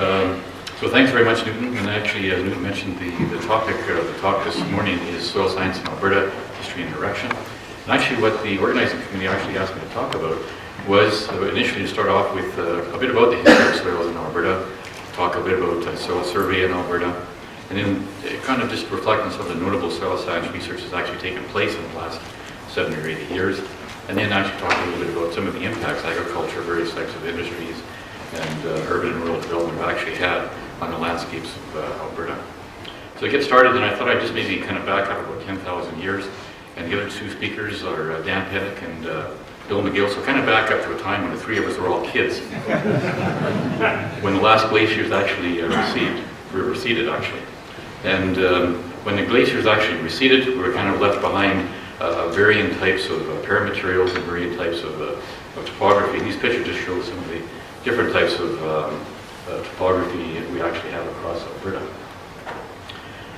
So thanks very much, Newton. And actually, as Newton mentioned, the topic of the talk this morning is soil science in Alberta, history and direction. And actually what the organizing committee actually asked me to talk about was initially to start off with a bit about the history of soils in Alberta, talk a bit about soil survey in Alberta, and then kind of just reflect on some of the notable soil science research that's actually taken place in the last 7 or 8 years, and then actually talk a little bit about some of the impacts agriculture, various types of industries, and urban and rural development have actually had on the landscapes of Alberta. So to get started, then I thought I'd just maybe kind of back up about 10,000 years, and the other two speakers are Dan Pettick and Bill McGill, so kind of back up to a time when the three of us were all kids, when the last glaciers actually receded actually. And when the glaciers actually receded, we were kind of left behind varying types of paramaterials and varying types of topography. And these pictures just show some of the different types of topography we actually have across Alberta.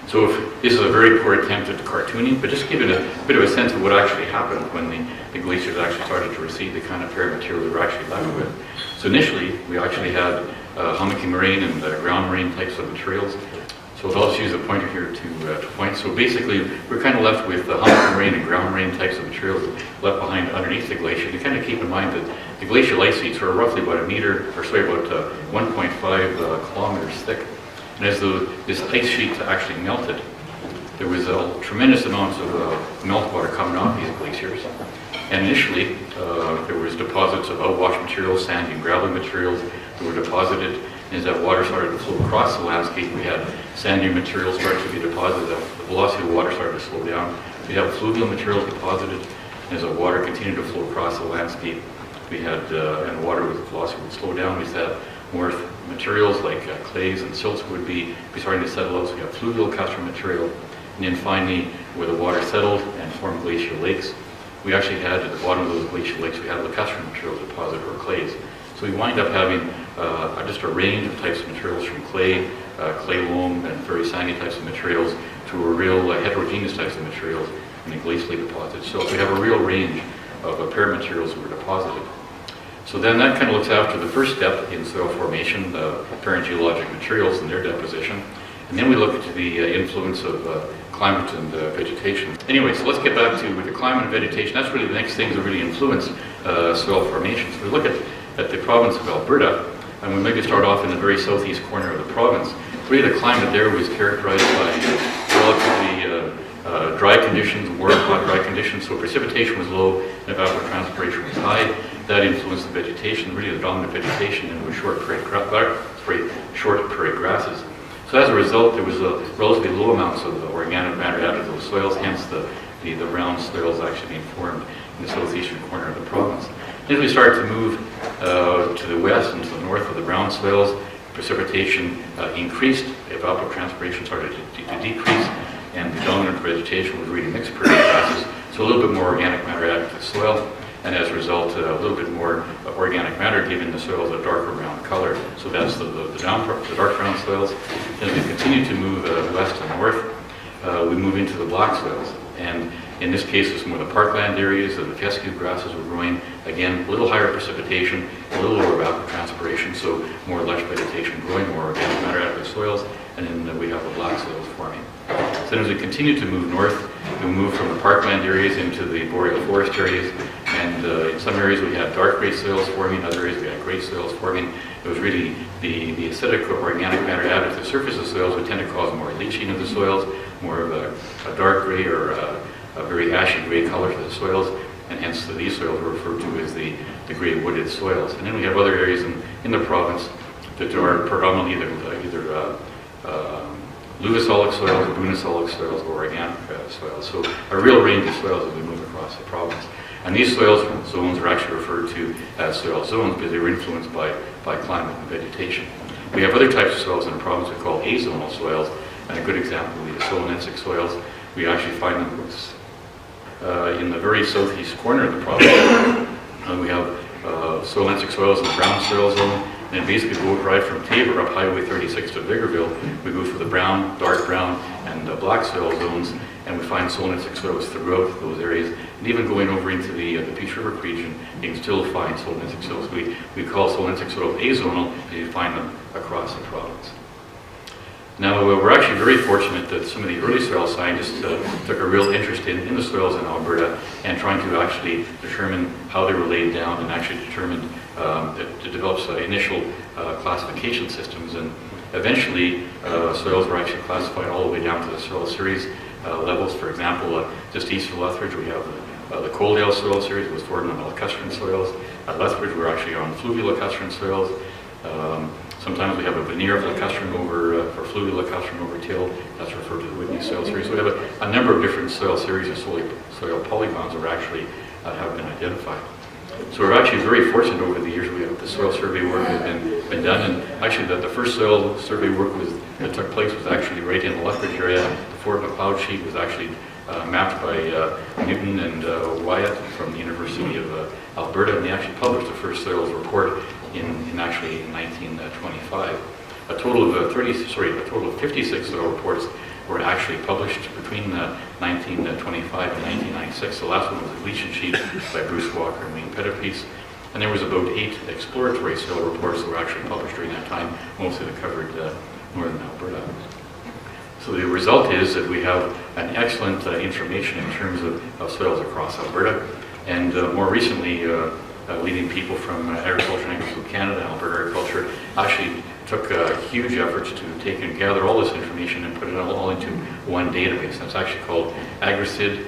So this is a very poor attempt at cartooning, but just give it a bit of a sense of what actually happened when the glaciers actually started to recede, the kind of paramaterial we were actually left with. So initially, we actually had hummocky moraine and ground moraine types of materials. So I'll just use a pointer here to point. So basically, we're kind of left with hummocky moraine and ground moraine types of materials left behind underneath the glacier. You kind of keep in mind that the glacial ice sheets are roughly about about 1.5 kilometers thick. And as this ice sheet actually melted, there was a tremendous amounts of meltwater coming off these glaciers. And initially, there was deposits of outwash materials, sandy and gravelly materials that were deposited. And as that water started to flow across the landscape, we had sandy materials start to be deposited. The velocity of water started to slow down. We had fluvial materials deposited. And as the water continued to flow across the landscape, we had, and water with velocity would slow down. We had more materials like clays and silts would be starting to settle out. So we have fluvial custard material. And then finally, where the water settled and formed glacial lakes, we actually had at the bottom of those glacial lakes, we had lacustrine materials deposited, or clays. So we wind up having just a range of types of materials from clay, clay loam, and very sandy types of materials to a real heterogeneous types of materials in the glacially deposits. So we have a real range of paramaterials that were deposited. So then that kind of looks after the first step in soil formation, the parengeologic materials and their deposition. And then we look at the influence of climate and vegetation. Anyway, so let's get back to the climate and vegetation. That's really the next things that really influence soil formation. So we look at the province of Alberta, and we maybe start off in the very southeast corner of the province. Really the climate there was characterized by relatively dry conditions, warm, hot, dry conditions, so precipitation was low and evapotranspiration was high. That influenced the vegetation, really the dominant vegetation, and was short prairie grasses. So as a result, there was a relatively low amounts of organic matter added to those soils, hence the brown soils actually being formed in the southeastern corner of the province. As we started to move to the west and to the north of the brown soils, precipitation increased, evapotranspiration started to decrease, and the dominant vegetation was really mixed prairie grasses, so a little bit more organic matter added to the soil, and as a result, a little bit more organic matter giving the soils a darker brown color. So that's the dark brown soils. As we continue to move west and north, we move into the black soils. And in this case, it's more the parkland areas, the fescue grasses were growing. Again, a little higher precipitation, a little lower evapotranspiration, so more lush vegetation growing, more organic matter out of the soils, and then we have the black soils forming. So then as we continue to move north, we move from the parkland areas into the boreal forest areas, and in some areas we had dark gray soils forming, in other areas we had gray soils forming. It was really the acidic organic matter added to the surface of soils would tend to cause more leaching of the soils, more of a dark gray or a very ashy gray color to the soils, and hence these soils are referred to as the gray wooded soils. And then we have other areas in the province that are predominantly either luvasolic soils, bunisolic soils, or organic soils. So a real range of soils as we move across the province. And these soil zones are actually referred to as soil zones because they were influenced by climate and vegetation. We have other types of soils in the province we call azonal soils, and a good example would be the solonensic soils. We actually find them in the very southeast corner of the province. We have solonensic soils in the brown soil zone, and basically go right from Tabor up Highway 36 to Biggerville. We go through the brown, dark brown, and black soil zones, and we find solonensic soils throughout those areas. And even going over into the Peace River region, you can still find solenitic soils. We call solenitic soils azonal, and you find them across the province. Now, we're actually very fortunate that some of the early soil scientists took a real interest in the soils in Alberta and trying to actually determine how they were laid down and actually determined to develop initial classification systems. And eventually, soils were actually classified all the way down to the soil series levels. For example, just east of Lethbridge, we have the Coaldale soil series. It was formed on lacustrine soils. At Lethbridge, we're actually on fluvial lacustrine soils. Sometimes we have a veneer of lacustrine over, for fluvial lacustrine over till. That's referred to the Whitney soil series. So we have a number of different soil series of soil polygons that actually have been identified. So we're actually very fortunate over the years. We have the soil survey work has been done, and actually the first soil survey work that took place was actually right in the Lethbridge area. The Fort McLeod sheet was actually mapped by Newton and Wyatt from the University of Alberta, and they actually published the first soils report in 1925. A total of 56 soil reports were actually published between 1925 and 1996. The last one was a glaciation sheet by Bruce Walker and Wayne Pettipies. And there was about 8 exploratory soil reports that were actually published during that time, mostly that covered northern Alberta. So the result is that we have an excellent information in terms of soils across Alberta. And more recently, leading people from Agriculture and Agricultural Canada and Alberta Agriculture actually took huge efforts to take and gather all this information and put it all into one database. That's actually called Agra CID.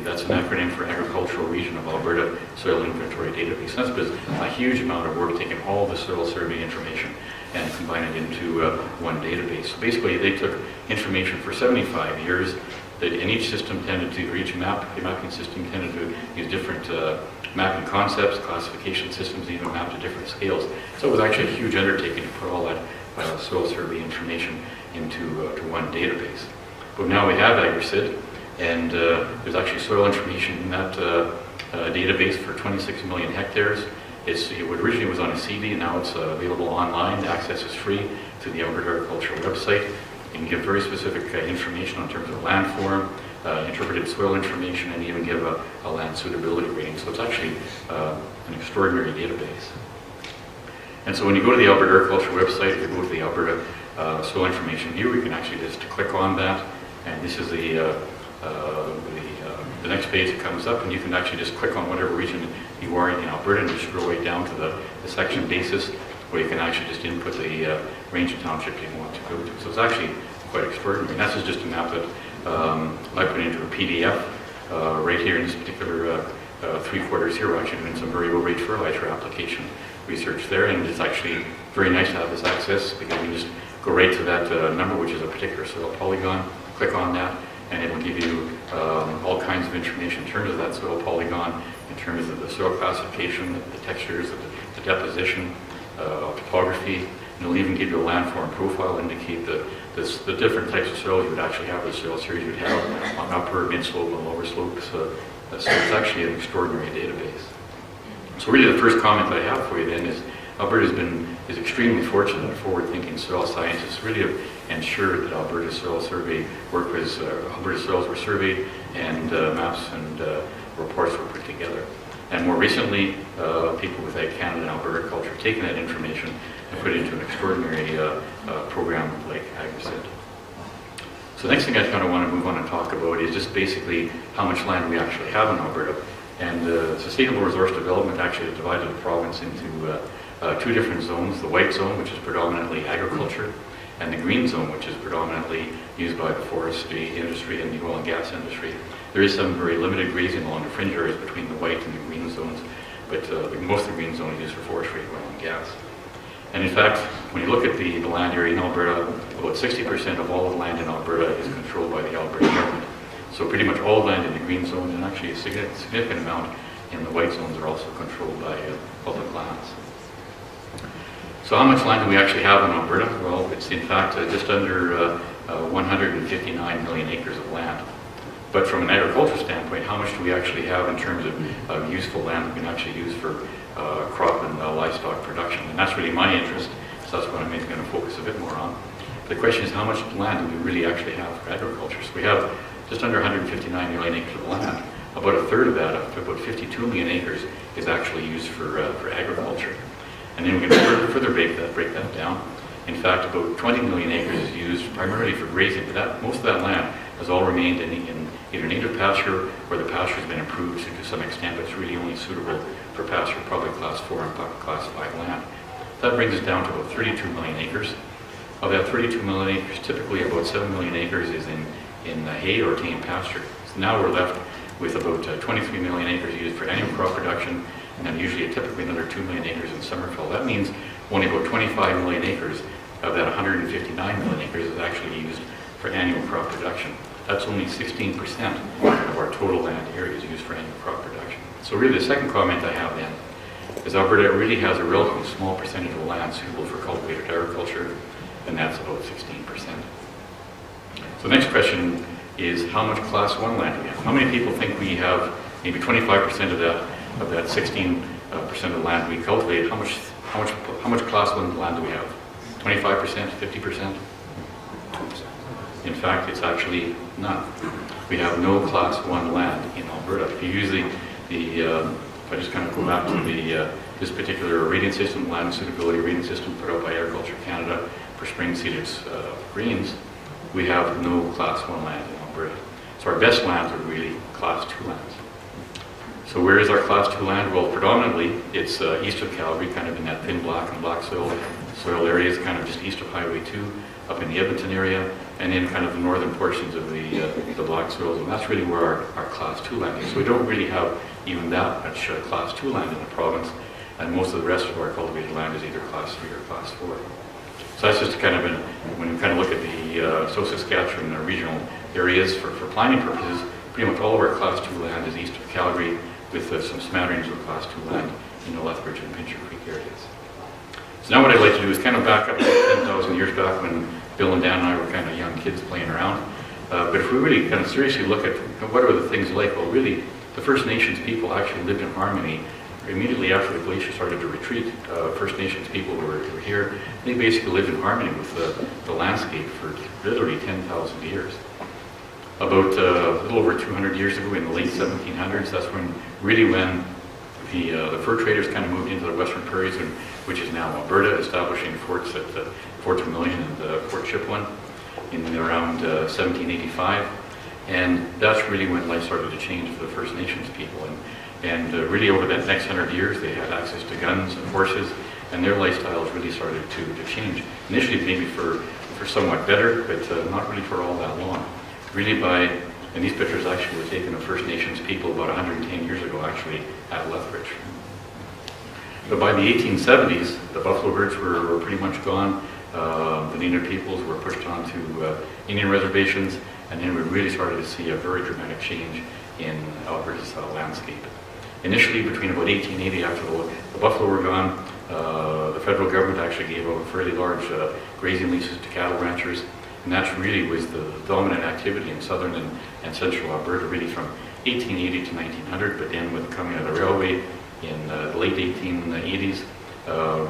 That's an acronym for Agricultural Region of Alberta Soil Inventory Database. That's a huge amount of work taking all the soil survey information and combine it into one database. So basically, they took information for 75 years, and each system tended to, or each mapping system tended to use different mapping concepts, classification systems, even mapped to different scales. So it was actually a huge undertaking to put all that soil survey information into one database. But now we have AgriCID, and there's actually soil information in that database for 26 million hectares. It originally was on a CD, now it's available online. The access is free to the Alberta Agricultural website. You can give very specific information in terms of land form, interpreted soil information, and even give a land suitability rating. So it's actually an extraordinary database. And so when you go to the Alberta Agriculture website, if you go to the Alberta Soil Information View, you can actually just click on that, and this is the next page that comes up, and you can actually just click on whatever region you are in Alberta and just scroll right down to the section basis, where you can actually just input the range of township you want to go to. So it's actually quite extraordinary. And this is just a map that I put into a PDF right here in this particular 3/4 here. We're actually doing some variable rate fertilizer application research there, and it's actually very nice to have this access because you can just go right to that number, which is a particular soil polygon, click on that, and it'll give you all kinds of information in terms of that soil polygon, in terms of the soil classification, the textures, the deposition, topography, and it'll even give you a landform profile, indicate the different types of soil you would actually have, the soil series you'd have on upper, mid-slope, and lower slopes. So it's actually an extraordinary database. So really the first comment that I have for you then is Alberta is extremely fortunate that forward-thinking soil scientists really have ensured that Alberta soil survey work was, Alberta soils were surveyed and maps and reports were put together. And more recently, people with Ag Canada and Alberta Agriculture have taken that information and put it into an extraordinary program like AgriCID. So the next thing I kind of want to move on and talk about is just basically how much land we actually have in Alberta. And sustainable resource development actually has divided the province into 2 different zones: the white zone, which is predominantly agriculture, and the green zone, which is predominantly used by the forestry industry and the oil and gas industry. There is some very limited grazing along the fringe areas between the white and the green zones, but most of the green zone is used for forestry, oil and gas. And in fact, when you look at the land area in Alberta, about 60% of all the land in Alberta is controlled by the Alberta government. So pretty much all land in the green zone, and actually a significant amount in the white zones, are also controlled by public lands. So how much land do we actually have in Alberta? Well, it's in fact just under 159 million acres of land. But from an agricultural standpoint, how much do we actually have in terms of useful land that we can actually use for crop and livestock production? And that's really my interest, so that's what I'm going to focus a bit more on. The question is, how much land do we really actually have for agriculture? So we have just under 159 million acres of land, about a third of that, about 52 million acres, is actually used for agriculture. And then we can further break that down. In fact, about 20 million acres is used primarily for grazing, but most of that land has all remained in either native pasture or the pasture has been improved to some extent, but it's really only suitable for pasture, probably class 4 and class 5 land. That brings us down to about 32 million acres. Of that 32 million acres, typically about 7 million acres is in hay or tame pasture. So now we're left with about 23 million acres used for annual crop production, and then usually typically another 2 million acres in summer fill. That means only about 25 million acres of that 159 million acres is actually used for annual crop production. That's only 16% of our total land area is used for annual crop production. So really the second comment I have then is Alberta really has a relatively small percentage of land suitable for cultivated agriculture, and that's about 16%. So the next question is how much class 1 land do we have? How many people think we have maybe 25% of that 16% of land we cultivate? How much class 1 land do we have? 25%, 50%? In fact, it's actually none. We have no class 1 land in Alberta. If you use if I just kind of go back to this particular rating system, land suitability rating system put out by Agriculture Canada for spring seeded grains, we have no class 1 land in Alberta. So our best lands are really class 2 lands. So where is our class 2 land? Well, predominantly it's east of Calgary, kind of in that thin black and black soil areas, kind of just east of Highway 2, up in the Edmonton area, and in kind of the northern portions of the black soils, and that's really where our class 2 land is. So we don't really have even that much class 2 land in the province, and most of the rest of our cultivated land is either class 3 or class 4. So that's just kind of when you kind of look at the South Saskatchewan regional areas for planning purposes, pretty much all of our class 2 land is east of Calgary, with some smatterings of class 2 land in the Lethbridge and Pincher Creek areas. So now what I'd like to do is kind of back up to 10,000 years back when Bill and Dan and I were kind of young kids playing around. But if we really kind of seriously look at what are the things like, well really the First Nations people actually lived in harmony immediately after the glacier started to retreat. First Nations people who were here, they basically lived in harmony with the landscape for literally 10,000 years. About a little over 200 years ago, in the late 1700s, that's when the fur traders kind of moved into the western prairies, which is now Alberta, establishing forts at Fort Vermilion and Fort Chipewyan in around 1785. And that's really when life started to change for the First Nations people. And really over that next 100 years, they had access to guns and horses, and their lifestyles really started to change. Initially maybe for somewhat better, but not really for all that long. Really and these pictures actually were taken of First Nations people about 110 years ago actually at Lethbridge. But by the 1870s, the buffalo herds were pretty much gone. The native peoples were pushed onto Indian reservations, and then we really started to see a very dramatic change in Alberta's landscape. Initially, between about 1880, after the buffalo were gone, the federal government actually gave out fairly large grazing leases to cattle ranchers, and that really was the dominant activity in southern and central Alberta, really from 1880 to 1900. But then with the coming of the railway in the late 1880s,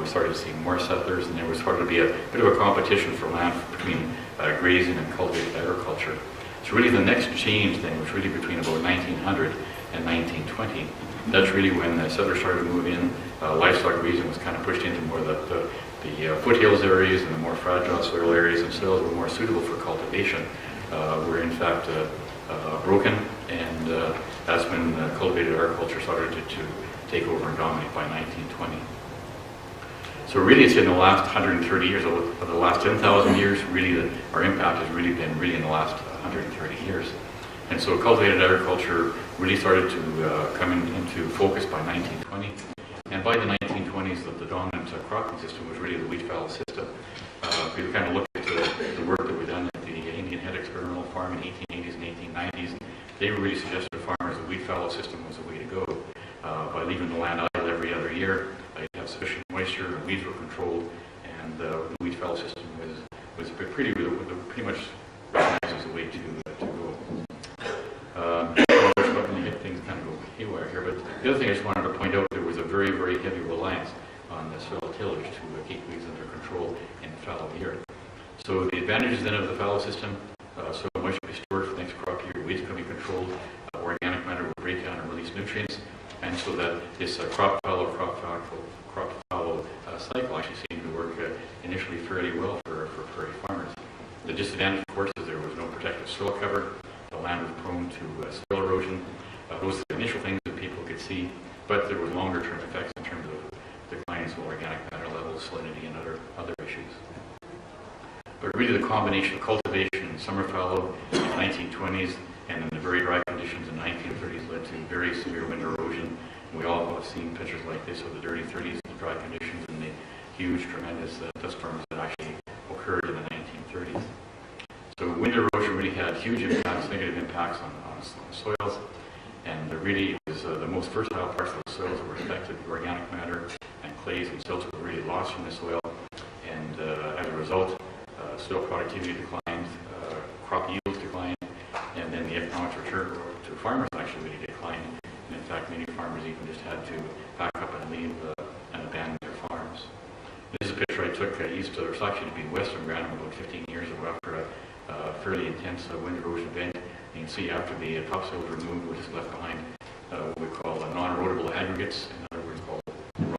we started to see more settlers, and there was started to be a bit of a competition for land between grazing and cultivated agriculture. So really the next change then was really between about 1900 and 1920. That's really when the settlers started to move in. Livestock grazing was kind of pushed into more the foothills areas and the more fragile soil areas, and soils were more suitable for cultivation were in fact broken, and that's when cultivated agriculture started to take over and dominate by 1920. So really it's in the last 130 years, of the last 10,000 years, really our impact has really been in the last 130 years. And so cultivated agriculture really started to come into focus by 1920. And by the 1920s, the dominant cropping system was really the wheat fallow system. If we kind of look at the work that we've done at the Indian Head Experimental Farm in the 1880s and 1890s, they really suggested to farmers the wheat fallow system was the way to go. By leaving the land idle every other year, you'd have sufficient moisture, and weeds were controlled, and the wheat fallow system was pretty much recognized as the way to go. I'm going to get things kind of go haywire here, but the other thing I just wanted to point out, there was a very, very heavy reliance on the soil tillage to keep weeds under control in the fallow year. So the advantages then of the fallow system, soil moisture will be stored for the next crop year, weeds can be controlled, organic matter will break release nutrients, and so that this crop-fallow cycle actually seemed to work initially fairly well for prairie farmers. The disadvantage, of course, is there was no protective soil cover. The land was prone to soil erosion. Those are the initial things that people could see, but there were longer-term effects in terms of declining soil organic matter levels, salinity, and other issues. But really the combination of cultivation and summer fallow in the 1920s and then the very dry conditions in the 1930s led to very severe wind erosion. We all have seen pictures like this of the Dirty Thirties, the dry conditions, and the huge, tremendous dust storms that actually occurred in the 1930s. So wind erosion really had huge impacts, negative impacts on soils, and really was the most fertile parts of the soils that were affected. The organic matter and clays and silts were really lost from the soil, and as a result, soil productivity declined, crop yields declined, and then the economic return to farmers actually really declined. And in fact, many farmers even just had to pack up and leave and abandon their farms. This is a picture I took east of, or actually to be west of Grantham about 15 years ago after a fairly intense wind erosion event. You can see after the topsoil was removed, we just left behind what we call non-erodible aggregates, in other words called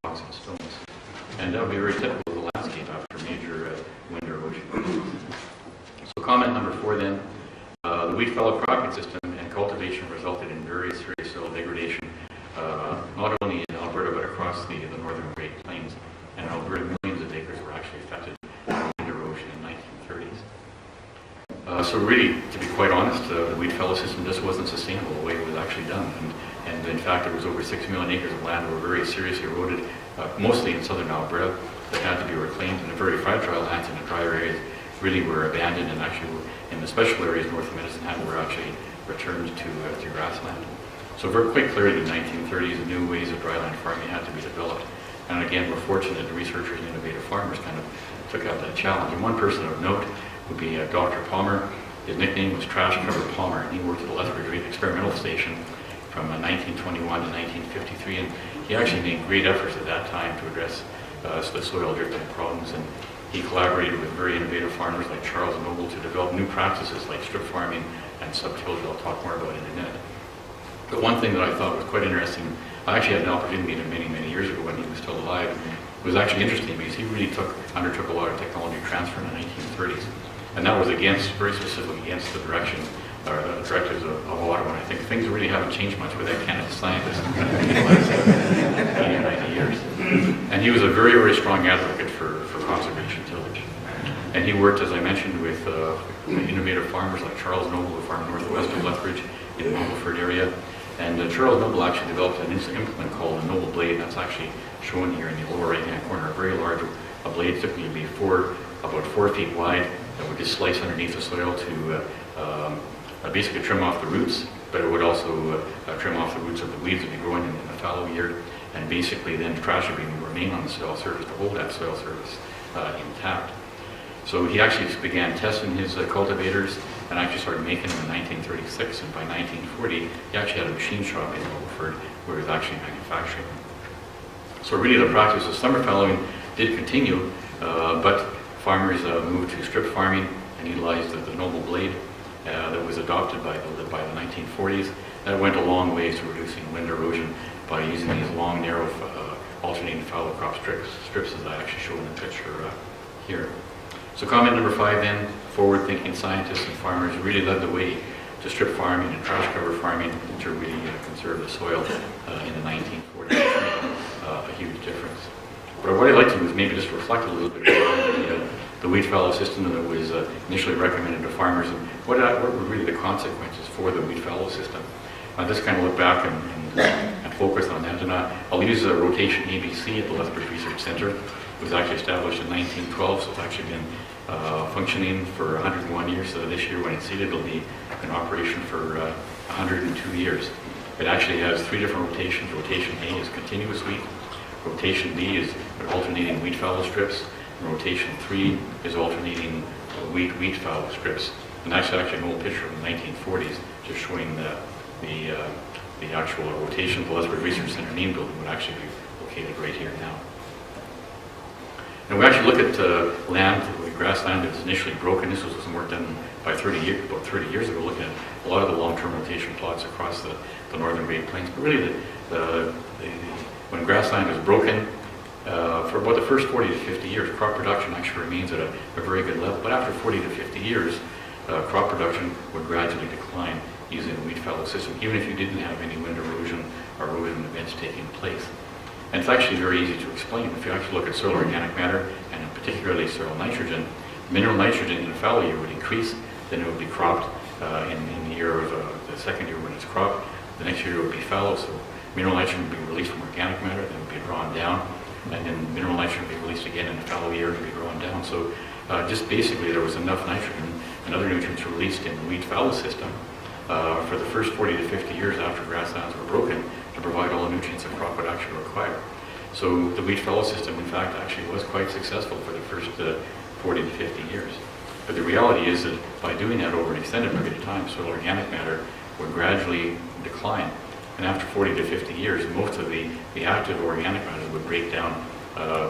rocks and stones. And that would be very typical of the landscape after major wind erosion. So comment number 4 then, the wheat fallow cropping system and cultivation resulted in very serious soil degradation, not only in Alberta but across the northern Great Plains. And in Alberta, millions of acres were actually affected by wind erosion in the 1930s. So really, to be quite honest, the wheat fallow system just wasn't sustainable the way it was actually done. And in fact, there was over 6 million acres of land that were very seriously eroded, mostly in southern Alberta, that had to be reclaimed, and the very fragile lands in the drier areas really were abandoned, and actually in the special areas north of Medicine Hat were actually returned to grassland. So very quite clearly in the 1930s, new ways of dryland farming had to be developed. And again, we're fortunate that researchers and innovative farmers kind of took out that challenge. And one person of note would be Dr. Palmer. His nickname was Trash Cover Palmer, and he worked at the Lethbridge Experimental Station from 1921 to 1953, and he actually made great efforts at that time to address the soil drifting problems, and he collaborated with very innovative farmers like Charles Noble to develop new practices like strip farming and subtillage, I'll talk more about in a minute. But one thing that I thought was quite interesting, I actually had an opportunity to meet him many years ago when he was still alive. It was actually interesting because he really undertook a lot of technology transfer in the 1930s. And that was very specifically against the direction or the directives of Ottawa. And I think things really haven't changed much with that Canada scientist in the last 80 or 90 years. And he was a very, very strong advocate for conservation tillage. And he worked, as I mentioned, with innovative farmers like Charles Noble, who farmed northwest of Lethbridge in the Mumbleford area. And Charles Noble actually developed an implement called a Noble blade. That's actually shown here in the lower right-hand corner. A very large blade, typically be about 4 feet wide, that would just slice underneath the soil to basically trim off the roots, but it would also trim off the roots of the weeds that would be growing in the fallow year, and basically then the trash would remain on the soil surface to hold that soil surface intact. So he actually began testing his cultivators and actually started making them in 1936, and by 1940 he actually had a machine shop in Mumbleford where he was actually manufacturing them. So really the practice of summer fallowing did continue, but farmers moved to strip farming and utilized the Noble blade that was adopted by the 1940s. That went a long way to reducing wind erosion by using these long, narrow, alternating fallow crop strips as I actually show in the picture here. So comment number 5 then, forward-thinking scientists and farmers really led the way to strip farming and trash cover farming to really conserve the soil in the 1940s, which made a huge difference. But what I'd like to do is maybe just reflect a little bit on the wheat fallow system that was initially recommended to farmers, and what were really the consequences for the wheat fallow system. I'll just kind of look back and focus on that, and I'll use rotation ABC at the Lethbridge Research Centre. It was actually established in 1912, so it's actually been functioning for 101 years. So this year, when it's seeded, it'll be in operation for 102 years. It actually has 3 different rotations. Rotation A is continuous wheat. Rotation B is alternating wheat fallow strips. And rotation 3 is alternating wheat fallow strips. And that's actually an old picture from the 1940s, just showing the actual rotation of the Lethbridge Research Centre main building would actually be located right here now. And we actually look at land, we grassland was initially broken. This was some work done by about 30 years ago, looking at a lot of the long-term rotation plots across the northern Great Plains. But really, when grassland is broken, for about the first 40 to 50 years, crop production actually remains at a very good level. But after 40 to 50 years, crop production would gradually decline using the wheat fallow system, even if you didn't have any wind erosion or erosion events taking place. And it's actually very easy to explain. If you actually look at soil organic matter, and particularly soil nitrogen, mineral nitrogen in a fallow year would increase, then it would be cropped in the year of the second year when it's cropped. The next year it would be fallow, so mineral nitrogen would be released from organic matter, then it would be drawn down, and then mineral nitrogen would be released again in the fallow year and be drawn down. So just basically there was enough nitrogen and other nutrients released in the wheat fallow system for the first 40 to 50 years after grasslands were broken to provide all the nutrients a crop would actually require. So the wheat fallow system, in fact, actually was quite successful for the first 40 to 50 years. But the reality is that by doing that over an extended period of time, soil organic matter would gradually decline. And after 40 to 50 years, most of the active organic matter would break down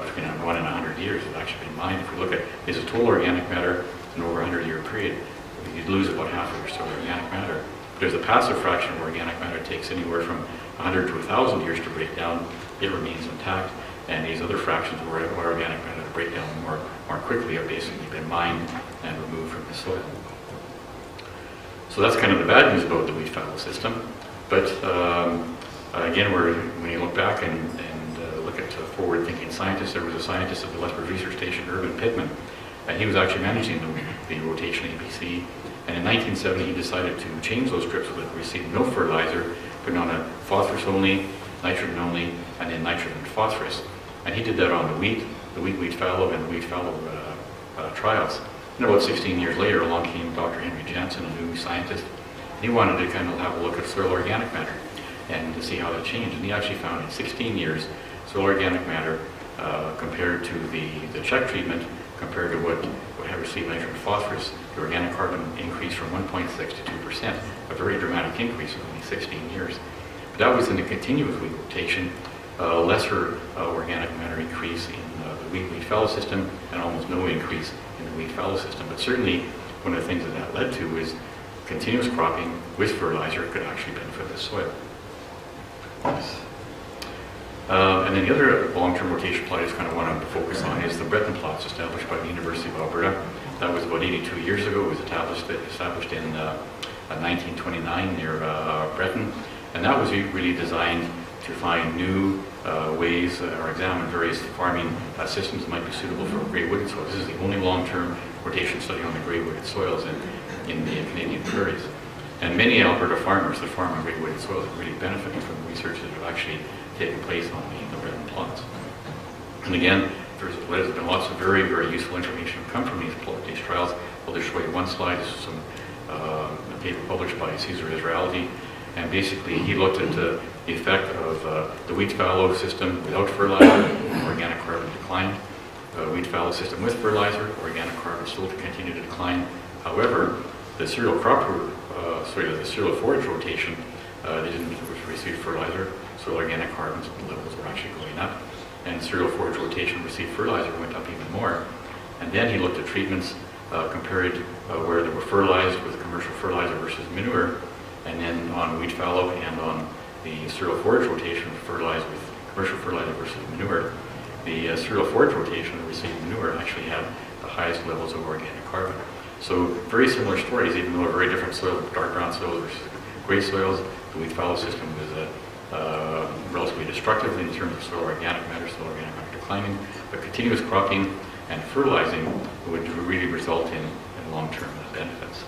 between 1 and 100 years. It's actually been mined. If we look at this is total organic matter in over a 100-year period, you'd lose about half of your soil organic matter. But there's a passive fraction of organic matter that takes anywhere from 100 to 1,000 years to break down. It remains intact. And these other fractions where organic matter to break down more quickly have basically been mined and removed from the soil. So that's kind of the bad news about the wheat fallow system. But again, when you look back and look at forward-thinking scientists, there was a scientist at the Lethbridge Research Station, Urban Pittman, and he was actually managing the rotation APC. And in 1970, he decided to change those strips so that we received no fertilizer, putting on a phosphorus only, nitrogen only, and then nitrogen and phosphorus. And he did that on the wheat fallow, and the wheat fallow trials. And about 16 years later, along came Dr. Henry Jansen, a new scientist. He wanted to kind of have a look at soil organic matter and to see how that changed. And he actually found in 16 years, soil organic matter compared to the check treatment, compared to what had received nitrogen and phosphorus, the organic carbon increased from 1.6 to 2%, a very dramatic increase in only 16 years. But that was in the continuous wheat rotation, lesser organic matter increase in the wheat fallow system, and almost no increase in the wheat fallow system. But certainly, one of the things that led to is continuous cropping with fertilizer could actually benefit the soil. And then the other long-term rotation plot I just kind of want to focus on is the Breton Plots established by the University of Alberta. That was about 82 years ago. It was established in 1929 near Breton. And that was really designed to find new ways or examine various farming systems that might be suitable for grey wooded soils. This is the only long-term rotation study on the grey wooded soils in the Canadian prairies. And many Alberta farmers that farm on grey wooded soils are really benefiting from the research that have actually taken place on the Breton Plots. And again, there's been lots of very, very useful information come from these trials. I'll just show you one slide. This is some a paper published by Cesar Israelti. And basically, he looked at the effect of the wheat fallow system without fertilizer, organic carbon declined. Wheat fallow system with fertilizer, organic carbon still to continue to decline. However, the cereal the cereal forage rotation, they didn't receive fertilizer, so organic carbon levels were actually going up. And cereal forage rotation received fertilizer went up even more. And then he looked at treatments compared where they were fertilized with commercial fertilizer versus manure. And then on wheat fallow and on the cereal forage rotation fertilized with commercial fertilizer versus manure, the cereal forage rotation that received manure actually had the highest levels of organic carbon. So very similar stories, even though very different soils, dark brown soils versus gray soils. The wheat fallow system was relatively destructive in terms of soil organic matter declining, but continuous cropping and fertilizing would really result in long-term benefits.